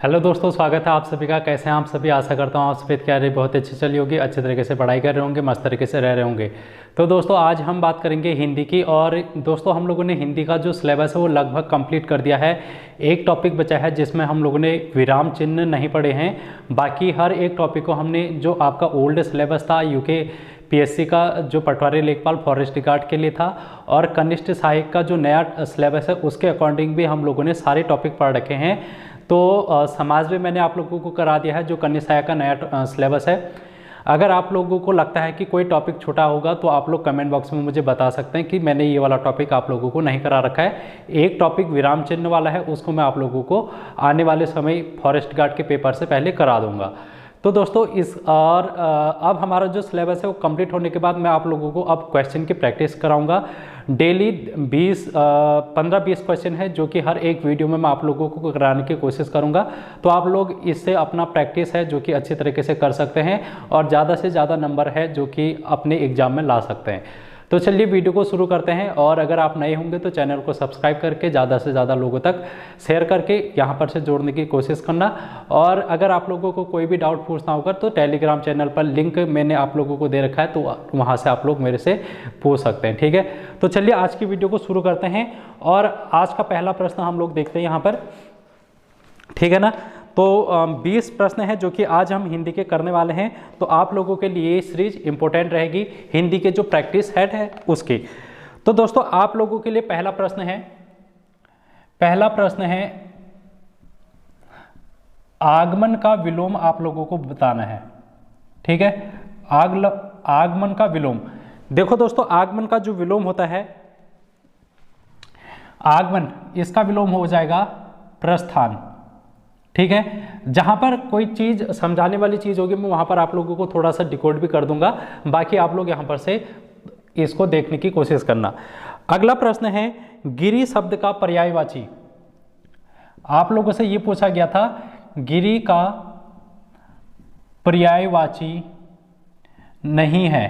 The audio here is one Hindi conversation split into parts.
हेलो दोस्तों, स्वागत है आप सभी का। कैसे हैं आप सभी? आशा करता हूँ आप सभी की तैयारी बहुत अच्छी चली होगी, अच्छे तरीके से पढ़ाई कर रहे होंगे, मस्त तरीके से रह रहे होंगे। तो दोस्तों आज हम बात करेंगे हिंदी की। और दोस्तों हम लोगों ने हिंदी का जो सिलेबस है वो लगभग कंप्लीट कर दिया है। एक टॉपिक बचा है जिसमें हम लोगों ने विराम चिन्ह नहीं पढ़े हैं। बाकी हर एक टॉपिक को हमने, जो आपका ओल्ड सिलेबस था यूके पीएससी का, जो पटवारी लेखपाल फॉरेस्ट गार्ड के लिए था, और कनिष्ठ सहायक का जो नया सिलेबस है उसके अकॉर्डिंग भी हम लोगों ने सारे टॉपिक पढ़ रखे हैं। तो समाज में मैंने आप लोगों को करा दिया है जो कन्या सहायक का नया सिलेबस है। अगर आप लोगों को लगता है कि कोई टॉपिक छोटा होगा तो आप लोग कमेंट बॉक्स में मुझे बता सकते हैं कि मैंने ये वाला टॉपिक आप लोगों को नहीं करा रखा है। एक टॉपिक विराम चिन्ह वाला है, उसको मैं आप लोगों को आने वाले समय फॉरेस्ट गार्ड के पेपर से पहले करा दूंगा। तो दोस्तों अब हमारा जो सिलेबस है वो कंप्लीट होने के बाद मैं आप लोगों को अब क्वेश्चन की प्रैक्टिस कराऊंगा। डेली 15-20 क्वेश्चन है जो कि हर एक वीडियो में मैं आप लोगों को कराने की कोशिश करूंगा। तो आप लोग इससे अपना प्रैक्टिस है जो कि अच्छी तरीके से कर सकते हैं और ज़्यादा से ज़्यादा नंबर है जो कि अपने एग्जाम में ला सकते हैं। तो चलिए वीडियो को शुरू करते हैं। और अगर आप नए होंगे तो चैनल को सब्सक्राइब करके ज़्यादा से ज़्यादा लोगों तक शेयर करके यहाँ पर से जोड़ने की कोशिश करना। और अगर आप लोगों को कोई भी डाउट पूछना होगा तो टेलीग्राम चैनल पर लिंक मैंने आप लोगों को दे रखा है, तो वहाँ से आप लोग मेरे से पूछ सकते हैं। ठीक है, तो चलिए आज की वीडियो को शुरू करते हैं। और आज का पहला प्रश्न हम लोग देखते हैं यहाँ पर। ठीक है ना, तो 20 प्रश्न हैं जो कि आज हम हिंदी के करने वाले हैं। तो आप लोगों के लिए ये सीरीज इंपॉर्टेंट रहेगी हिंदी के जो प्रैक्टिस सेट है उसकी। तो दोस्तों आप लोगों के लिए पहला प्रश्न है आगमन का विलोम आप लोगों को बताना है। ठीक है, आगमन का विलोम। देखो दोस्तों, आगमन का जो विलोम होता है, आगमन, इसका विलोम हो जाएगा प्रस्थान। ठीक है, जहां पर कोई चीज समझाने वाली चीज होगी मैं वहां पर आप लोगों को थोड़ा सा डिकोड भी कर दूंगा। बाकी आप लोग यहां पर से इसको देखने की कोशिश करना। अगला प्रश्न है गिरि शब्द का पर्यायवाची। आप लोगों से ये पूछा गया था गिरि का पर्यायवाची नहीं है।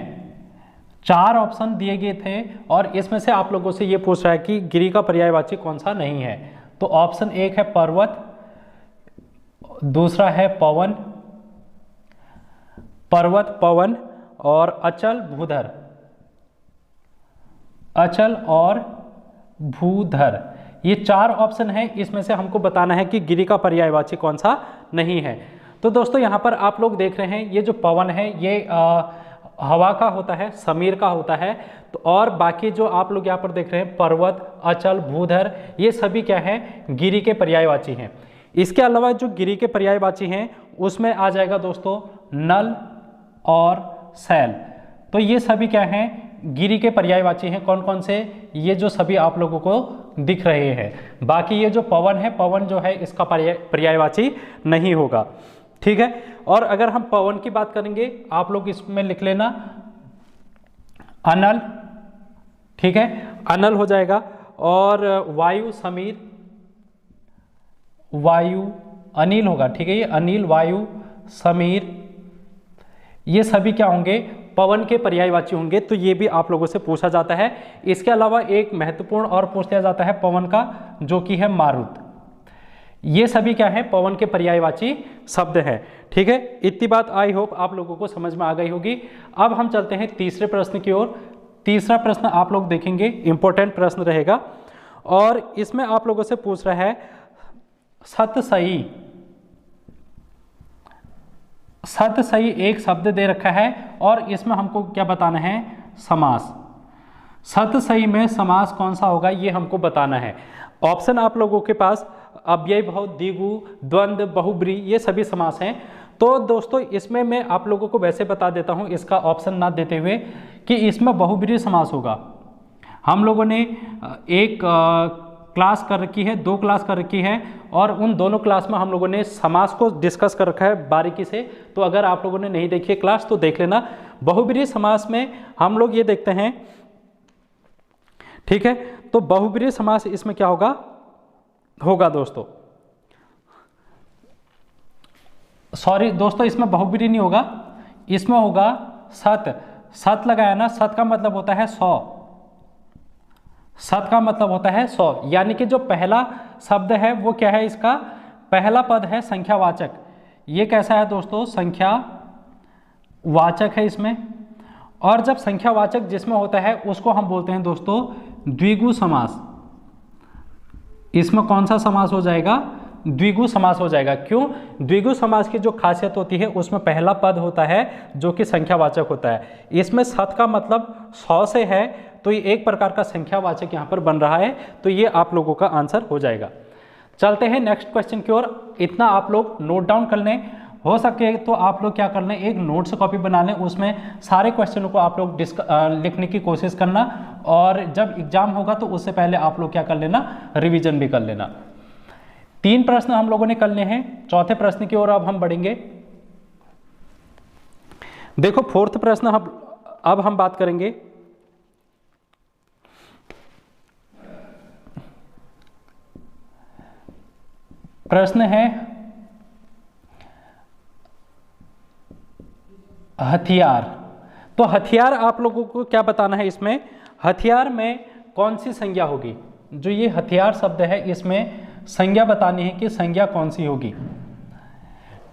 4 ऑप्शन दिए गए थे और इसमें से आप लोगों से ये पूछ रहा है कि गिरि का पर्यायवाची कौन सा नहीं है। तो ऑप्शन 1 है पर्वत, दूसरा है पवन, और अचल और भूधर। ये 4 ऑप्शन है, इसमें से हमको बताना है कि गिरि का पर्यायवाची कौन सा नहीं है। तो दोस्तों यहाँ पर आप लोग देख रहे हैं ये जो पवन है ये हवा का होता है, समीर का होता है। तो और बाकी जो आप लोग यहाँ पर देख रहे हैं पर्वत, अचल, भूधर, ये सभी क्या है, गिरि के पर्यायवाची हैं। इसके अलावा जो गिरि के पर्यायवाची हैं उसमें आ जाएगा दोस्तों नल और शैल। तो ये सभी क्या हैं, गिरि के पर्यायवाची हैं। कौन कौन से? ये जो सभी आप लोगों को दिख रहे हैं। बाकी ये जो पवन है, पवन जो है इसका पर्यायवाची नहीं होगा। ठीक है, और अगर हम पवन की बात करेंगे आप लोग इसमें लिख लेना अनल। ठीक है, अनल हो जाएगा। और वायु समीर, वायु अनिल होगा। ठीक है, ये अनिल, वायु, समीर, ये सभी क्या होंगे, पवन के पर्यायवाची होंगे। तो ये भी आप लोगों से पूछा जाता है। इसके अलावा एक महत्वपूर्ण और पूछ लिया जाता है पवन का, जो कि है मारुत। ये सभी क्या है, पवन के पर्यायवाची शब्द हैं। ठीक है, इतनी बात आई होप आप लोगों को समझ में आ गई होगी। अब हम चलते हैं तीसरे प्रश्न की ओर। तीसरा प्रश्न आप लोग देखेंगे, इंपॉर्टेंट प्रश्न रहेगा और इसमें आप लोगों से पूछ रहा है सतसई। सतसई एक शब्द दे रखा है और इसमें हमको क्या बताना है, समास। सतसई में समास कौन सा होगा ये हमको बताना है। ऑप्शन आप लोगों के पास अव्यय भाव, द्विगु, द्वंद्व, बहुब्री, ये सभी समास हैं। तो दोस्तों इसमें मैं आप लोगों को वैसे बता देता हूं इसका ऑप्शन ना देते हुए कि इसमें बहुब्री समास होगा। हम लोगों ने एक क्लास कर रखी है, 2 क्लास कर रखी है और उन दोनों क्लास में हम लोगों ने समास को डिस्कस कर रखा है बारीकी से। तो अगर आप लोगों ने नहीं देखी है क्लास तो देख लेना। बहुब्रीहि समास में हम लोग ये देखते हैं। ठीक है, तो बहुब्रीहि समास इसमें क्या होगा दोस्तों, सॉरी दोस्तों, इसमें बहुब्रीहि नहीं होगा, इसमें होगा सत लगाया ना, सत का मतलब होता है 100। सत का मतलब होता है 100, यानी कि जो पहला शब्द है वो क्या है, इसका पहला पद है संख्यावाचक, ये कैसा है दोस्तों, संख्यावाचक है इसमें। और जब संख्यावाचक जिसमें होता है उसको हम बोलते हैं दोस्तों द्विगु समास। इसमें कौन सा समास हो जाएगा, द्विगु समास हो जाएगा। क्यों, द्विगु समास की जो खासियत होती है उसमें पहला पद होता है जो कि संख्यावाचक होता है। इसमें सत का मतलब 100 से है, तो ये एक प्रकार का संख्यावाचक यहाँ पर बन रहा है, तो ये आप लोगों का आंसर हो जाएगा। चलते हैं नेक्स्ट क्वेश्चन की ओर। इतना आप लोग नोट डाउन कर लें, हो सके तो आप लोग क्या कर लें, एक नोट से कॉपी बना लें, उसमें सारे क्वेश्चनों को आप लोग लिखने की कोशिश करना, और जब एग्जाम होगा तो उससे पहले आप लोग क्या कर लेना, रिवीजन भी कर लेना। 3 प्रश्न हम लोगों ने कर लिए हैं, चौथे प्रश्न की ओर अब हम बढ़ेंगे। देखो 4th प्रश्न अब हम बात करेंगे। प्रश्न है हथियार। तो हथियार आप लोगों को क्या बताना है, इसमें हथियार में कौन सी संज्ञा होगी। जो ये हथियार शब्द है इसमें संज्ञा बतानी है कि संज्ञा कौन सी होगी।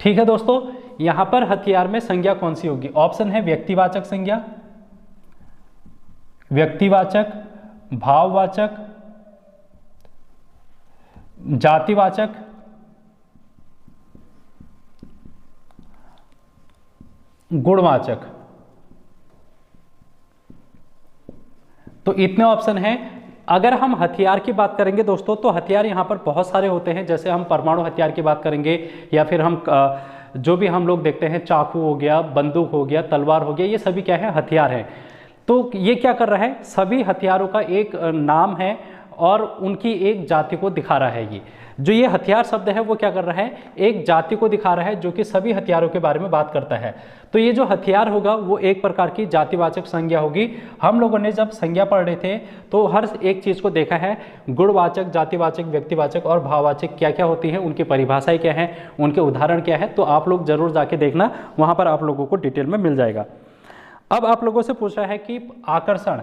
ठीक है दोस्तों, यहां पर हथियार में संज्ञा कौन सी होगी। ऑप्शन है व्यक्तिवाचक संज्ञा, व्यक्तिवाचक, भाववाचक, जातिवाचक, गुणवाचक। तो इतने ऑप्शन हैं। अगर हम हथियार की बात करेंगे दोस्तों, तो हथियार यहाँ पर बहुत सारे होते हैं। जैसे हम परमाणु हथियार की बात करेंगे, या फिर हम जो भी हम लोग देखते हैं, चाकू हो गया, बंदूक हो गया, तलवार हो गया, ये सभी क्या है, हथियार हैं। तो ये क्या कर रहा है, सभी हथियारों का एक नाम है और उनकी एक जाति को दिखा रहा है। ये जो ये हथियार शब्द है वो क्या कर रहा है, एक जाति को दिखा रहा है जो कि सभी हथियारों के बारे में बात करता है। तो ये जो हथियार होगा वो एक प्रकार की जातिवाचक संज्ञा होगी। हम लोगों ने जब संज्ञा पढ़ रहे थे तो हर एक चीज़ को देखा है, गुणवाचक, जातिवाचक, व्यक्तिवाचक और भाववाचक क्या क्या होती है, उनकी परिभाषाएं क्या है, उनके उदाहरण क्या है। तो आप लोग जरूर जाके देखना, वहाँ पर आप लोगों को डिटेल में मिल जाएगा। अब आप लोगों से पूछ रहा है कि आकर्षण,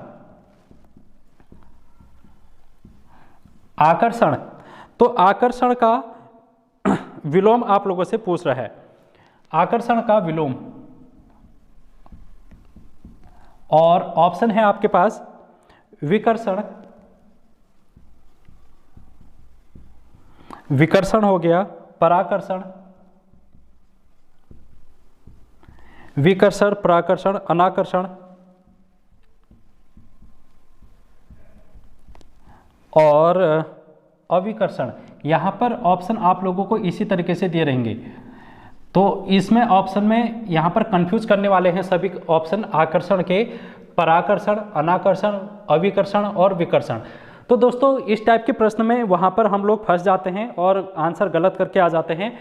आकर्षण, तो आकर्षण का विलोम आप लोगों से पूछ रहा है। आकर्षण का विलोम, और ऑप्शन है आपके पास विकर्षण, विकर्षण हो गया, पराकर्षण, विकर्षण, पराकर्षण, अनाकर्षण और अविकर्षण। यहाँ पर ऑप्शन आप लोगों को इसी तरीके से दिए रहेंगे। तो इसमें ऑप्शन में यहाँ पर कंफ्यूज करने वाले हैं सभी ऑप्शन आकर्षण के, पराकर्षण, अनाकर्षण, अविकर्षण और विकर्षण। तो दोस्तों इस टाइप के प्रश्न में वहाँ पर हम लोग फंस जाते हैं और आंसर गलत करके आ जाते हैं।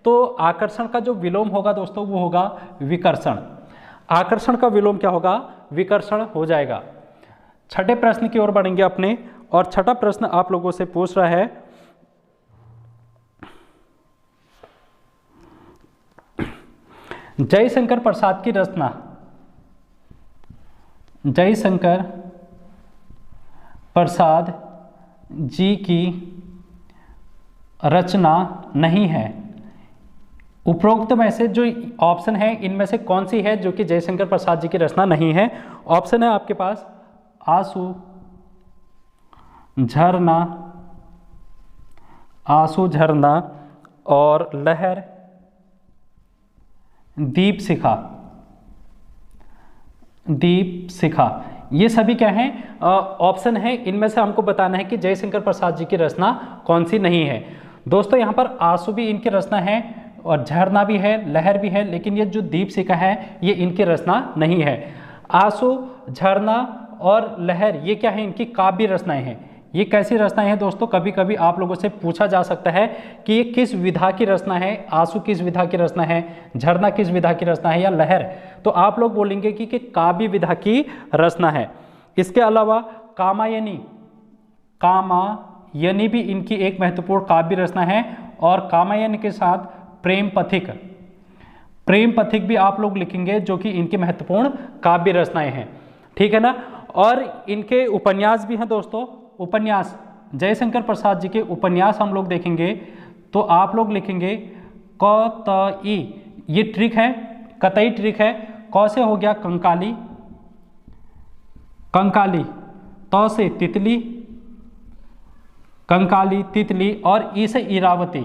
तो आकर्षण का जो विलोम होगा दोस्तों वो होगा विकर्षण। आकर्षण का विलोम क्या होगा, विकर्षण हो जाएगा। छठे प्रश्न की ओर बढ़ेंगे अपने, और छठा प्रश्न आप लोगों से पूछ रहा है जयशंकर प्रसाद की रचना, जयशंकर प्रसाद जी की रचना नहीं है। उपरोक्त में से जो ऑप्शन है इनमें से कौन सी है जो कि जयशंकर प्रसाद जी की रचना नहीं है। ऑप्शन है आपके पास आंसू, झरना, आंसू, झरना और लहर, दीप शिखा, दीप शिखा। ये सभी क्या हैं, ऑप्शन है। इनमें से हमको बताना है कि जयशंकर प्रसाद जी की रचना कौन सी नहीं है। दोस्तों यहाँ पर आंसू भी इनकी रचना है और झरना भी है, लहर भी है, लेकिन ये जो दीप शिखा है ये इनकी रचना नहीं है। आंसू, झरना और लहर ये क्या है, इनकी काव्य रचनाएं हैं। ये कैसी रचनाएं हैं दोस्तों, कभी कभी आप लोगों से पूछा जा सकता है कि ये किस विधा की रचना है, आंसू किस विधा की रचना है, झरना किस विधा की रचना है या लहर। तो आप लोग बोलेंगे कि काव्य विधा की रचना है। इसके अलावा कामायनी, कामायनी भी इनकी एक महत्वपूर्ण काव्य रचना है। और कामायनी के साथ प्रेम पथिक, प्रेम पथिक भी आप लोग लिखेंगे जो कि इनकी महत्वपूर्ण काव्य रचनाएं हैं। ठीक है ना। और इनके उपन्यास भी हैं दोस्तों। उपन्यास, जयशंकर प्रसाद जी के उपन्यास हम लोग देखेंगे तो आप लोग लिखेंगे क त ई। ये ट्रिक है, कतई ट्रिक है। क से हो गया कंकाली, कंकाली, त से तितली, कंकाली तितली, और ई से इरावती।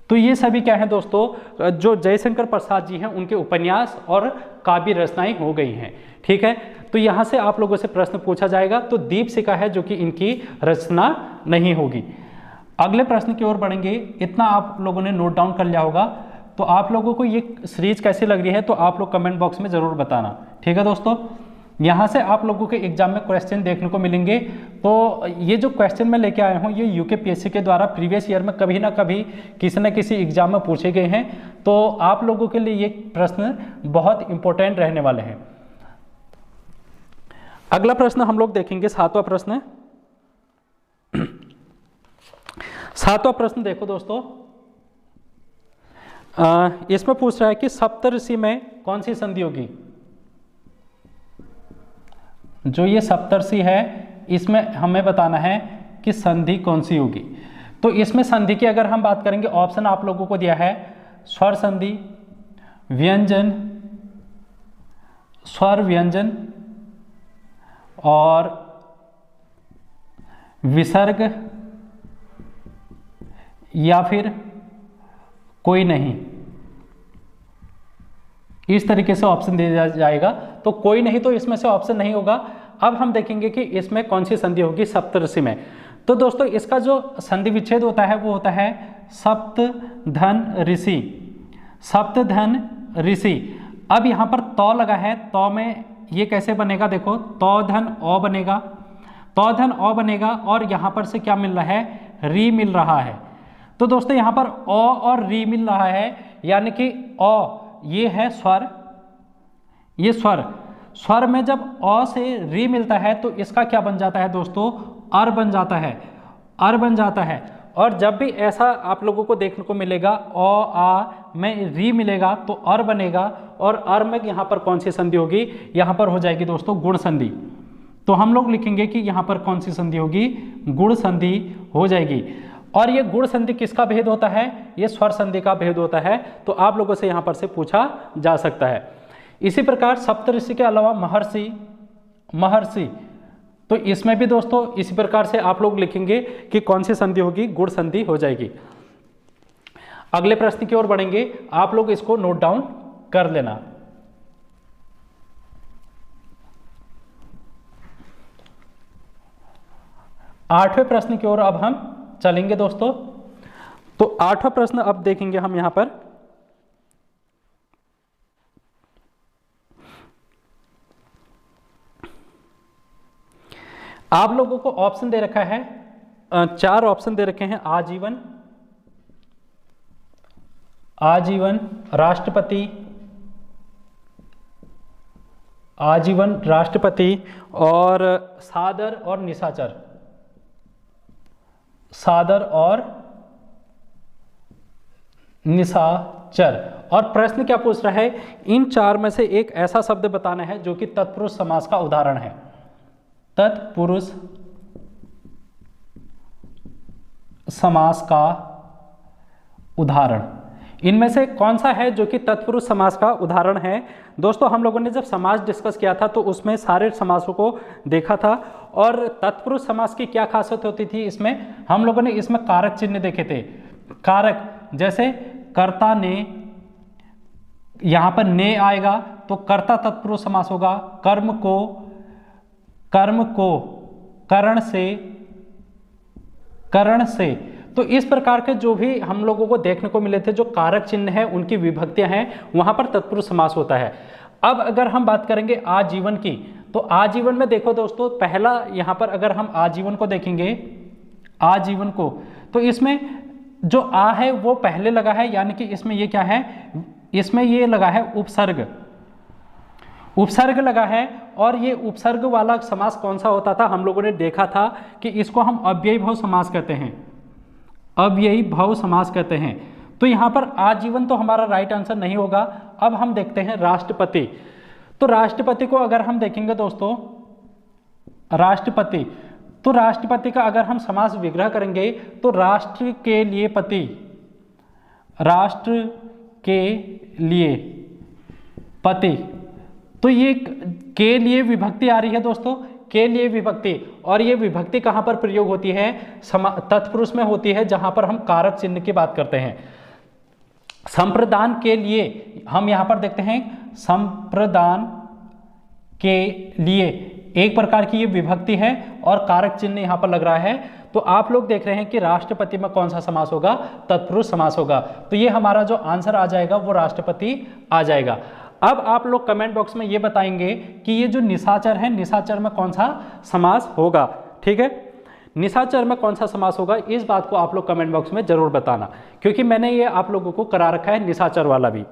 तो ये सभी क्या है दोस्तों, जो जयशंकर प्रसाद जी हैं उनके उपन्यास और काव्य रचनाएं हो गई हैं। ठीक है, तो यहाँ से आप लोगों से प्रश्न पूछा जाएगा, तो दीपशिखा है जो कि इनकी रचना नहीं होगी। अगले प्रश्न की ओर बढ़ेंगे। इतना आप लोगों ने नोट डाउन कर लिया होगा। तो आप लोगों को ये सीरीज कैसी लग रही है तो आप लोग कमेंट बॉक्स में ज़रूर बताना। ठीक है दोस्तों, यहाँ से आप लोगों के एग्जाम में क्वेश्चन देखने को मिलेंगे। तो ये जो क्वेश्चन मैं लेके आया हूँ ये यूकेपीएससी के द्वारा प्रीवियस ईयर में कभी ना कभी किसी न किसी एग्जाम में पूछे गए हैं। तो आप लोगों के लिए ये प्रश्न बहुत इंपॉर्टेंट रहने वाले हैं। अगला प्रश्न हम लोग देखेंगे, सातवां प्रश्न। सातवां प्रश्न देखो दोस्तों, इसमें पूछ रहा है कि सप्तऋषि में कौन सी संधि होगी। जो ये सप्तऋषि है इसमें हमें बताना है कि संधि कौन सी होगी। तो इसमें संधि की अगर हम बात करेंगे, ऑप्शन आप लोगों को दिया है स्वर संधि, व्यंजन, स्वर व्यंजन और विसर्ग, या फिर कोई नहीं। इस तरीके से ऑप्शन दिया जाएगा। तो कोई नहीं तो इसमें से ऑप्शन नहीं होगा। अब हम देखेंगे कि इसमें कौन सी संधि होगी सप्तऋषि में। तो दोस्तों इसका जो संधि विच्छेद होता है वो होता है सप्त धन ऋषि, सप्त धन ऋषि। अब यहाँ पर तौ लगा है, तौ में ये कैसे बनेगा, देखो तौ धन औ बनेगा, तौ धन औ बनेगा, और यहाँ पर से क्या मिल रहा है, री मिल रहा है। तो दोस्तों यहाँ पर औ और री मिल रहा है, यानी कि औ ये है स्वर, ये स्वर, स्वर में जब अ से री मिलता है तो इसका क्या बन जाता है दोस्तों, अर बन जाता है, अर बन जाता है। और जब भी ऐसा आप लोगों को देखने को मिलेगा अ आ में री मिलेगा तो अर बनेगा, और अर में यहाँ पर कौन सी संधि होगी, यहाँ पर हो जाएगी दोस्तों गुण संधि। तो हम लोग लिखेंगे कि यहाँ पर कौन सी संधि होगी, गुण संधि हो जाएगी। और ये गुण संधि किसका भेद होता है, ये स्वर संधि का भेद होता है। तो आप लोगों से यहाँ पर से पूछा जा सकता है। इसी प्रकार सप्तऋषि के अलावा महर्षि, महर्षि, तो इसमें भी दोस्तों इसी प्रकार से आप लोग लिखेंगे कि कौन सी संधि होगी, गुण संधि हो जाएगी। अगले प्रश्न की ओर बढ़ेंगे, आप लोग इसको नोट डाउन कर लेना। आठवें प्रश्न की ओर अब हम चलेंगे दोस्तों। तो आठवां प्रश्न अब देखेंगे हम यहां पर, आप लोगों को ऑप्शन दे रखा है, 4 ऑप्शन दे रखे हैं, आजीवन, आजीवन राष्ट्रपति, आजीवन राष्ट्रपति, और सादर और निशाचर, सादर और निशाचर। और प्रश्न क्या पूछ रहा है, इन 4 में से एक ऐसा शब्द बताना है जो कि तत्पुरुष समास का उदाहरण है, तत्पुरुष समास का उदाहरण। इनमें से कौन सा है जो कि तत्पुरुष समास का उदाहरण है। दोस्तों हम लोगों ने जब समास डिस्कस किया था तो उसमें सारे समासों को देखा था, और तत्पुरुष समास की क्या खासियत होती थी, इसमें हम लोगों ने इसमें कारक चिन्ह देखे थे। कारक जैसे कर्ता ने, यहाँ पर ने आएगा तो कर्ता तत्पुरुष समास होगा, कर्म को, कर्म को करण से, करण से। तो इस प्रकार के जो भी हम लोगों को देखने को मिले थे, जो कारक चिन्ह है उनकी विभक्तियां हैं, वहां पर तत्पुरुष समास होता है। अब अगर हम बात करेंगे आजीवन की, तो आजीवन में देखो दोस्तों, पहला यहां पर अगर हम आजीवन को देखेंगे, आजीवन को, तो इसमें जो आ है वो पहले लगा है, यानी कि इसमें ये क्या है, इसमें ये लगा है उपसर्ग, उपसर्ग लगा है। और ये उपसर्ग वाला समास कौन सा होता था, हम लोगों ने देखा था कि इसको हम अव्ययी भाव समास कहते हैं, अव्ययी भाव समास कहते हैं। तो यहाँ पर आजीवन तो हमारा राइट आंसर नहीं होगा। अब हम देखते हैं राष्ट्रपति। तो राष्ट्रपति को अगर हम देखेंगे दोस्तों, राष्ट्रपति, तो राष्ट्रपति का अगर हम समास विग्रह करेंगे तो राष्ट्र के लिए पति, राष्ट्र के लिए पति, तो ये के लिए विभक्ति आ रही है दोस्तों, के लिए विभक्ति। और ये विभक्ति कहाँ पर प्रयोग होती है? तत्पुरुष में होती है, जहां पर हम कारक चिन्ह की बात करते हैं। संप्रदान के लिए हम यहां पर देखते हैं, संप्रदान के लिए एक प्रकार की ये विभक्ति है और कारक चिन्ह यहां पर लग रहा है। तो आप लोग देख रहे हैं कि राष्ट्रपति में कौन सा समास होगा? तत्पुरुष समास होगा। तो ये हमारा जो आंसर आ जाएगा वो राष्ट्रपति आ जाएगा। अब आप लोग कमेंट बॉक्स में ये बताएंगे कि ये जो निशाचर है, निशाचर में कौन सा समास होगा। ठीक है, निशाचर में कौन सा समास होगा, इस बात को आप लोग कमेंट बॉक्स में जरूर बताना, क्योंकि मैंने ये आप लोगों को करा रखा है निशाचर वाला भी।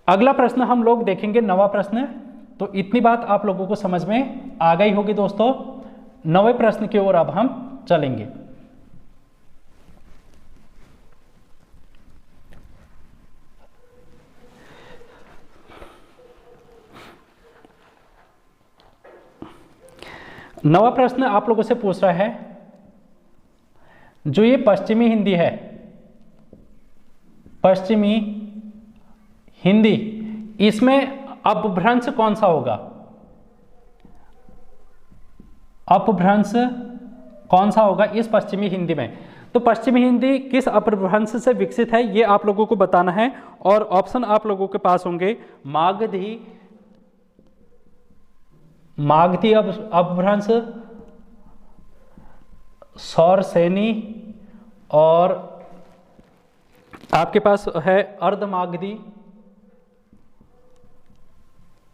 अगला प्रश्न हम लोग देखेंगे, नवा प्रश्न। तो इतनी बात आप लोगों को समझ में आ गई होगी दोस्तों। नवे प्रश्न की ओर अब हम चलेंगे। नवा प्रश्न आप लोगों से पूछ रहा है, जो ये पश्चिमी हिंदी है, पश्चिमी हिंदी, इसमें अपभ्रंश कौन सा होगा? अपभ्रंश कौन सा होगा इस पश्चिमी हिंदी में? तो पश्चिमी हिंदी किस अपभ्रंश से विकसित है ये आप लोगों को बताना है। और ऑप्शन आप लोगों के पास होंगे, मागधी, मागधी अपभ्रंश, सौरसेनी, और आपके पास है अर्धमागधी।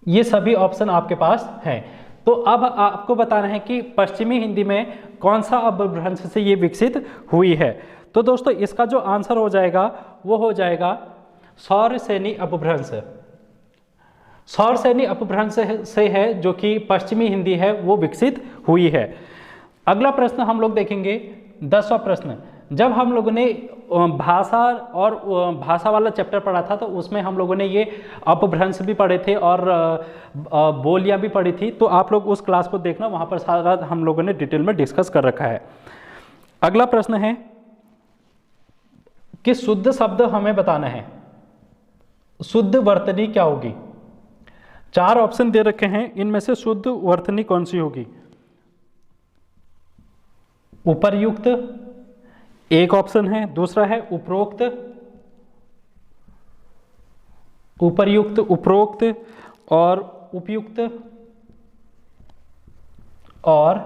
ये सभी ऑप्शन आपके पास हैं। तो अब आपको बताना है कि पश्चिमी हिंदी में कौन सा अपभ्रंश से ये विकसित हुई है। तो दोस्तों इसका जो आंसर हो जाएगा वो हो जाएगा सौरसेनी अपभ्रंश। सौरसेनी अपभ्रंश से है, जो कि पश्चिमी हिंदी है वो विकसित हुई है। अगला प्रश्न हम लोग देखेंगे, 10वां प्रश्न। जब हम लोगों ने भाषा और भाषा वाला चैप्टर पढ़ा था तो उसमें हम लोगों ने ये अपभ्रंश भी पढ़े थे और बोलियां भी पढ़ी थी। तो आप लोग उस क्लास को देखना, वहाँ पर सारा हम लोगों ने डिटेल में डिस्कस कर रखा है। अगला प्रश्न है कि शुद्ध शब्द हमें बताना है, शुद्ध वर्तनी क्या होगी? 4 ऑप्शन दे रखे हैं, इनमें से शुद्ध वर्तनी कौन सी होगी? उपर्युक्त एक ऑप्शन है, दूसरा है उपरोक्त, उपर्युक्त, उपरोक्त और उपयुक्त और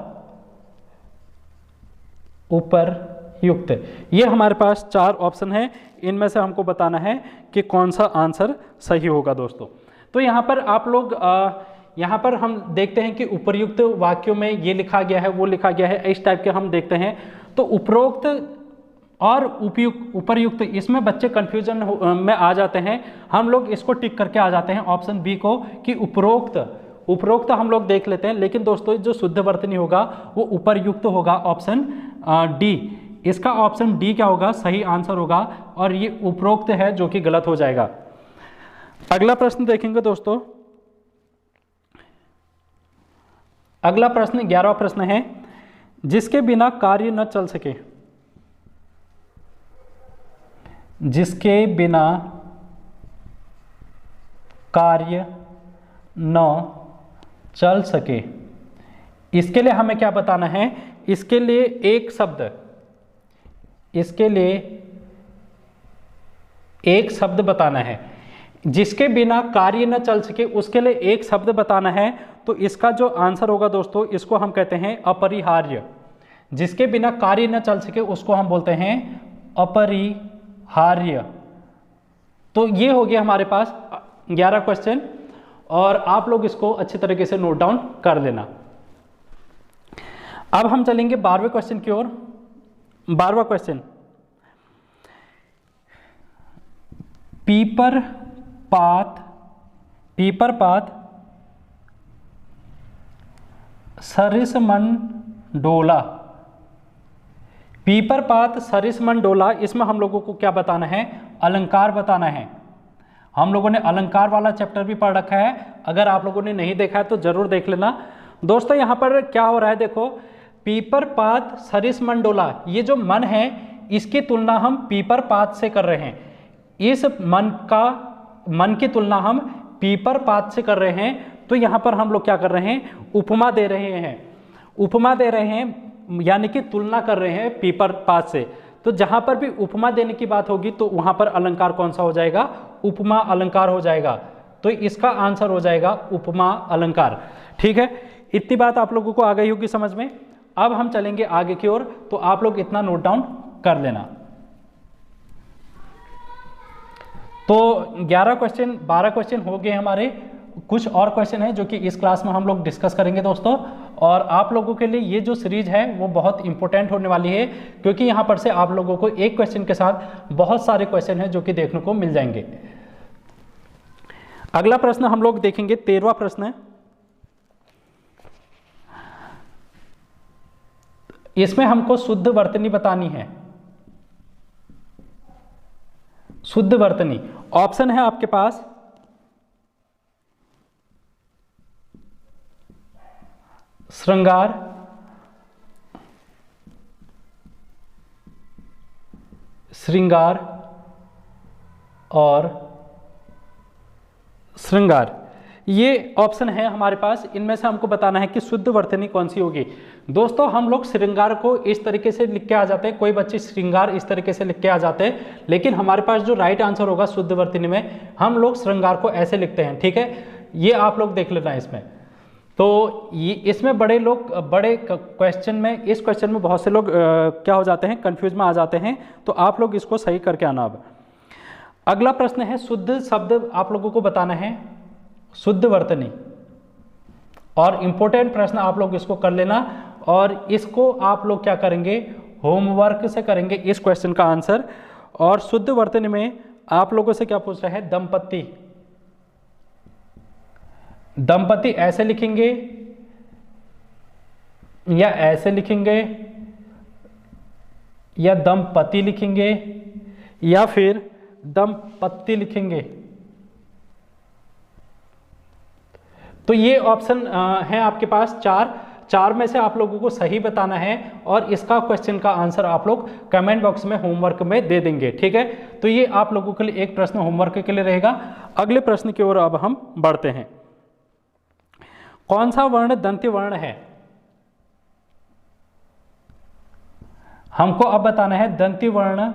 उपरयुक्त। ये हमारे पास 4 ऑप्शन है, इनमें से हमको बताना है कि कौन सा आंसर सही होगा दोस्तों। तो यहाँ पर आप लोग यहाँ पर हम देखते हैं कि उपर्युक्त वाक्यों में ये लिखा गया है, वो लिखा गया है, इस टाइप के हम देखते हैं। तो उपरोक्त और उपयुक्त, उपर्युक्त, इसमें बच्चे कंफ्यूजन में आ जाते हैं। हम लोग इसको टिक करके आ जाते हैं ऑप्शन बी को कि उपरोक्त। उपरोक्त हम लोग देख लेते हैं, लेकिन दोस्तों जो शुद्ध वर्तनी होगा वो उपर्युक्त होगा, ऑप्शन डी। इसका ऑप्शन डी क्या होगा? सही आंसर होगा, और ये उपरोक्त है जो कि गलत हो जाएगा। अगला प्रश्न देखेंगे दोस्तों। अगला प्रश्न 11वां प्रश्न है, जिसके बिना कार्य न चल सके, जिसके बिना कार्य न चल सके, इसके लिए हमें क्या बताना है? इसके लिए एक शब्द, इसके लिए एक शब्द बताना है। जिसके बिना कार्य न चल सके उसके लिए एक शब्द बताना है। तो इसका जो आंसर होगा दोस्तों, इसको हम कहते हैं अपरिहार्य। जिसके बिना कार्य न चल सके उसको हम बोलते हैं अपरिहार्य। तो ये हो गया हमारे पास 11 क्वेश्चन, और आप लोग इसको अच्छी तरीके से नोट डाउन कर लेना। अब हम चलेंगे 12वें क्वेश्चन की ओर। 12वां क्वेश्चन, पीपर पात, पीपर पात सरिसमंडोला, पीपर पात सरिसमंडोला, इसमें हम लोगों को क्या बताना है? अलंकार बताना है। हम लोगों ने अलंकार वाला चैप्टर भी पढ़ रखा है, अगर आप लोगों ने नहीं देखा है तो जरूर देख लेना। दोस्तों यहाँ पर क्या हो रहा है, देखो पीपर पात सरिस मंडोला, ये जो मन है इसकी तुलना हम पीपर पात से कर रहे हैं। इस मन की तुलना हम पीपर पात से कर रहे हैं। तो यहाँ पर हम लोग क्या कर रहे हैं, उपमा दे रहे हैं, उपमा दे रहे हैं, यानी कि तुलना कर रहे हैं पीपर पात से। तो जहाँ पर भी उपमा देने की बात होगी तो वहाँ पर अलंकार कौन सा हो जाएगा, उपमा अलंकार हो जाएगा। तो इसका आंसर हो जाएगा उपमा अलंकार। ठीक है, इतनी बात आप लोगों को आ गई होगी समझ में। अब हम चलेंगे आगे की ओर, तो आप लोग इतना नोट डाउन कर लेना। तो 11 क्वेश्चन 12 क्वेश्चन हो गए हमारे। कुछ और क्वेश्चन है जो कि इस क्लास में हम लोग डिस्कस करेंगे दोस्तों। और आप लोगों के लिए ये जो सीरीज है वो बहुत इंपॉर्टेंट होने वाली है, क्योंकि यहाँ पर से आप लोगों को एक क्वेश्चन के साथ बहुत सारे क्वेश्चन हैं जो कि देखने को मिल जाएंगे। अगला प्रश्न हम लोग देखेंगे, 13वां प्रश्न है। इसमें हमको शुद्ध वर्तनी बतानी है। शुद्ध वर्तनी ऑप्शन है आपके पास श्रृंगार, श्रृंगार और श्रृंगार, ये ऑप्शन है हमारे पास। इनमें से हमको बताना है कि शुद्ध वर्तनी कौन सी होगी। दोस्तों हम लोग श्रृंगार को इस तरीके से लिख के आ जाते हैं, कोई बच्चे श्रृंगार इस तरीके से लिख के आ जाते हैं, लेकिन हमारे पास जो राइट आंसर होगा शुद्ध वर्तनी में, हम लोग श्रृंगार को ऐसे लिखते हैं। ठीक है, ये आप लोग देख लेना इसमें। तो ये इसमें बड़े क्वेश्चन में, इस क्वेश्चन में बहुत से लोग क्या हो जाते हैं, कंफ्यूज में आ जाते हैं। तो आप लोग इसको सही करके आना। अब अगला प्रश्न है, शुद्ध शब्द आप लोगों को बताना है, शुद्ध वर्तनी। और इंपॉर्टेंट प्रश्न आप लोग इसको कर लेना, और इसको आप लोग क्या करेंगे, होमवर्क से करेंगे इस क्वेश्चन का आंसर। और शुद्ध वर्तनी में आप लोगों से क्या पूछ रहा है, दंपति। दंपति ऐसे लिखेंगे या ऐसे लिखेंगे, या दंपति लिखेंगे, या फिर दंपत्ति लिखेंगे। तो ये ऑप्शन है आपके पास चार में से आप लोगों को सही बताना है, और इसका क्वेश्चन का आंसर आप लोग कमेंट बॉक्स में होमवर्क में दे देंगे। ठीक है, तो ये आप लोगों के लिए एक प्रश्न होमवर्क के लिए रहेगा। अगले प्रश्न की ओर अब हम बढ़ते हैं। कौन सा वर्ण दंत्य वर्ण है, हमको अब बताना है दंत्य वर्ण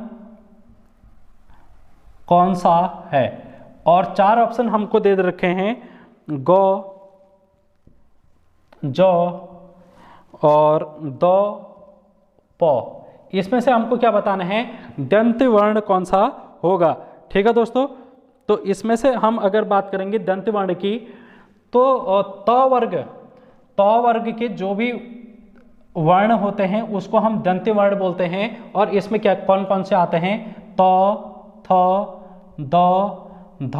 कौन सा है। और 4 ऑप्शन हमको दे रखे हैं, गौ, जौ और दो, पौ। इसमें से हमको क्या बताना है, दंत्य वर्ण कौन सा होगा। ठीक है दोस्तों, तो इसमें से हम अगर बात करेंगे दंत्य वर्ण की, तो त वर्ग के जो भी वर्ण होते हैं उसको हम दंत्य वर्ण बोलते हैं। और इसमें क्या कौन कौन से आते हैं, त, थ, द, ध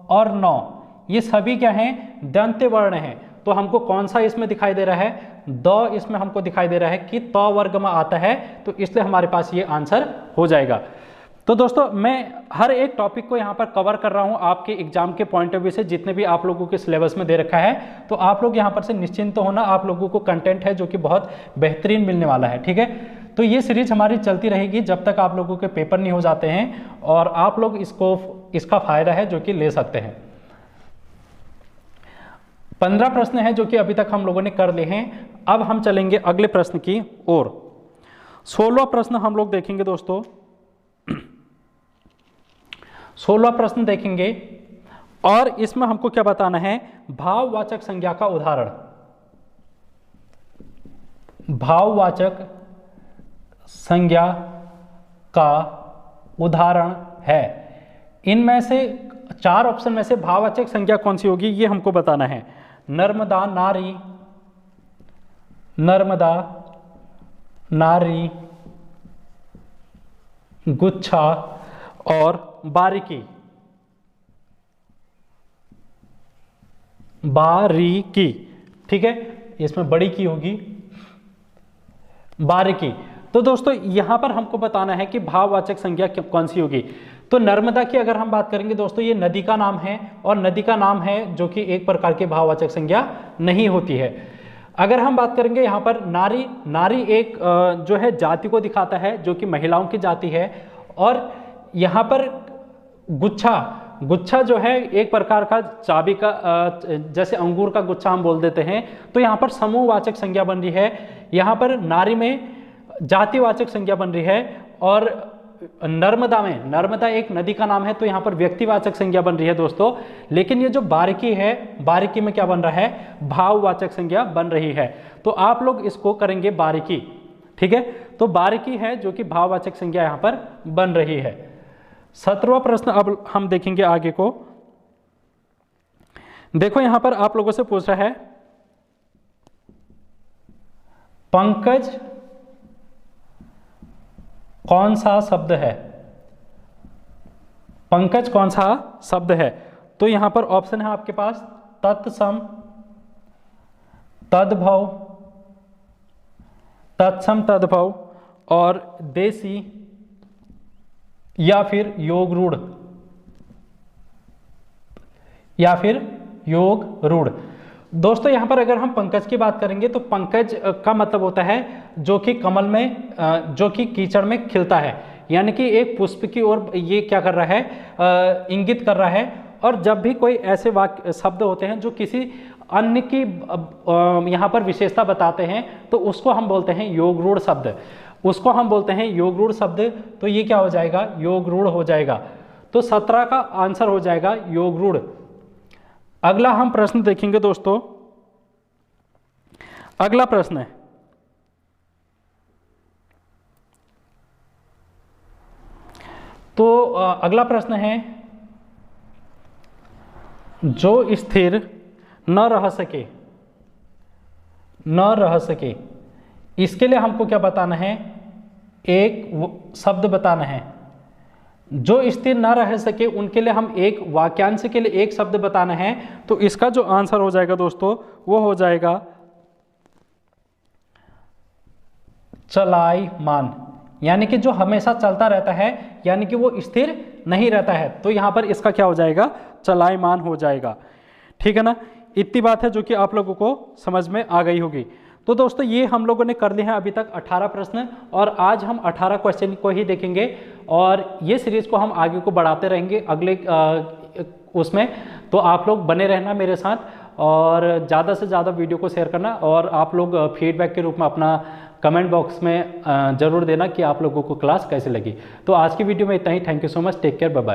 और न, ये सभी क्या हैं, दंत्य वर्ण हैं। तो हमको कौन सा इसमें दिखाई दे रहा है, द इसमें हमको दिखाई दे रहा है कि त वर्ग में आता है, तो इसलिए हमारे पास ये आंसर हो जाएगा। तो दोस्तों मैं हर एक टॉपिक को यहाँ पर कवर कर रहा हूँ आपके एग्जाम के पॉइंट ऑफ व्यू से, जितने भी आप लोगों के सिलेबस में दे रखा है। तो आप लोग यहाँ पर से निश्चिंत होना, आप लोगों को कंटेंट है जो कि बहुत बेहतरीन मिलने वाला है। ठीक है, तो ये सीरीज हमारी चलती रहेगी जब तक आप लोगों के पेपर नहीं हो जाते हैं, और आप लोग इसका फायदा है जो कि ले सकते हैं। 15 प्रश्न है जो कि अभी तक हम लोगों ने कर लिए हैं। अब हम चलेंगे अगले प्रश्न की ओर। 16वां प्रश्न हम लोग देखेंगे दोस्तों। 16वां प्रश्न देखेंगे, और इसमें हमको क्या बताना है, भाववाचक संज्ञा का उदाहरण। भाववाचक संज्ञा का उदाहरण है। इनमें से 4 ऑप्शन में से भाववाचक संज्ञा कौन सी होगी, ये हमको बताना है। नर्मदा नारी, नर्मदा नारी, गुच्छा और बारीकी। बारीकी, ठीक है, इसमें बड़ी की होगी, बारीकी। तो दोस्तों यहां पर हमको बताना है कि भाववाचक संज्ञा कौन सी होगी। तो नर्मदा की अगर हम बात करेंगे दोस्तों, ये नदी का नाम है, और नदी का नाम है जो कि एक प्रकार की भाववाचक संज्ञा नहीं होती है। अगर हम बात करेंगे यहाँ पर नारी, नारी एक जो है जाति को दिखाता है जो कि महिलाओं की जाति है। और यहाँ पर गुच्छा, गुच्छा जो है एक प्रकार का चाबी का, जैसे अंगूर का गुच्छा हम बोल देते हैं। तो यहाँ पर समूहवाचक संज्ञा बन रही है, यहाँ पर नारी में जातिवाचक संज्ञा बन रही है। और नर्मदा में, नर्मदा एक नदी का नाम है तो यहाँ पर व्यक्तिवाचक संज्ञा बन रही है दोस्तों। लेकिन ये जो बारीकी है, बारीकी में क्या बन रहा है, भाववाचक संज्ञा बन रही है। तो आप लोग इसको करेंगे बारीकी, ठीक है। तो बारीकी है जो कि भाववाचक संज्ञा यहाँ पर बन रही है। 17वां प्रश्न अब हम देखेंगे आगे को। देखो यहां पर आप लोगों से पूछ रहा है, पंकज कौन सा शब्द है, पंकज कौन सा शब्द है। तो यहां पर ऑप्शन है आपके पास तत्सम, तद्भव, तत्सम तद्भव और देसी या फिर योग रूढ़, या फिर योग रूढ़। दोस्तों यहां पर अगर हम पंकज की बात करेंगे तो पंकज का मतलब होता है जो कि कमल में, जो कि कीचड़ में खिलता है, यानी कि एक पुष्प की ओर ये क्या कर रहा है, इंगित कर रहा है। और जब भी कोई ऐसे वाक्य शब्द होते हैं जो किसी अन्य की यहाँ पर विशेषता बताते हैं तो उसको हम बोलते हैं योग रूढ़ शब्द, उसको हम बोलते हैं योग रूढ़ शब्द। तो ये क्या हो जाएगा, योग रूढ़ हो जाएगा। तो 17 का आंसर हो जाएगा योग रूढ़। अगला हम प्रश्न देखेंगे दोस्तों। अगला प्रश्न है, तो अगला प्रश्न है, जो स्थिर न रह सके, न रह सके, इसके लिए हमको क्या बताना है, एक शब्द बताना है। जो स्थिर न रह सके उनके लिए हम एक वाक्यांश के लिए एक शब्द बताना है। तो इसका जो आंसर हो जाएगा दोस्तों वो हो जाएगा चलायमान, यानी कि जो हमेशा चलता रहता है, यानी कि वो स्थिर नहीं रहता है। तो यहां पर इसका क्या हो जाएगा, चलायमान हो जाएगा, ठीक है ना। इतनी बात है जो कि आप लोगों को समझ में आ गई होगी। तो दोस्तों ये हम लोगों ने कर लिए हैं अभी तक 18 प्रश्न, और आज हम 18 क्वेश्चन को ही देखेंगे और ये सीरीज को हम आगे को बढ़ाते रहेंगे अगले उसमें। तो आप लोग बने रहना मेरे साथ और ज़्यादा से ज़्यादा वीडियो को शेयर करना, और आप लोग फीडबैक के रूप में अपना कमेंट बॉक्स में ज़रूर देना कि आप लोगों को क्लास कैसे लगी। तो आज की वीडियो में इतना ही। Thank you so much, take care, bye bye.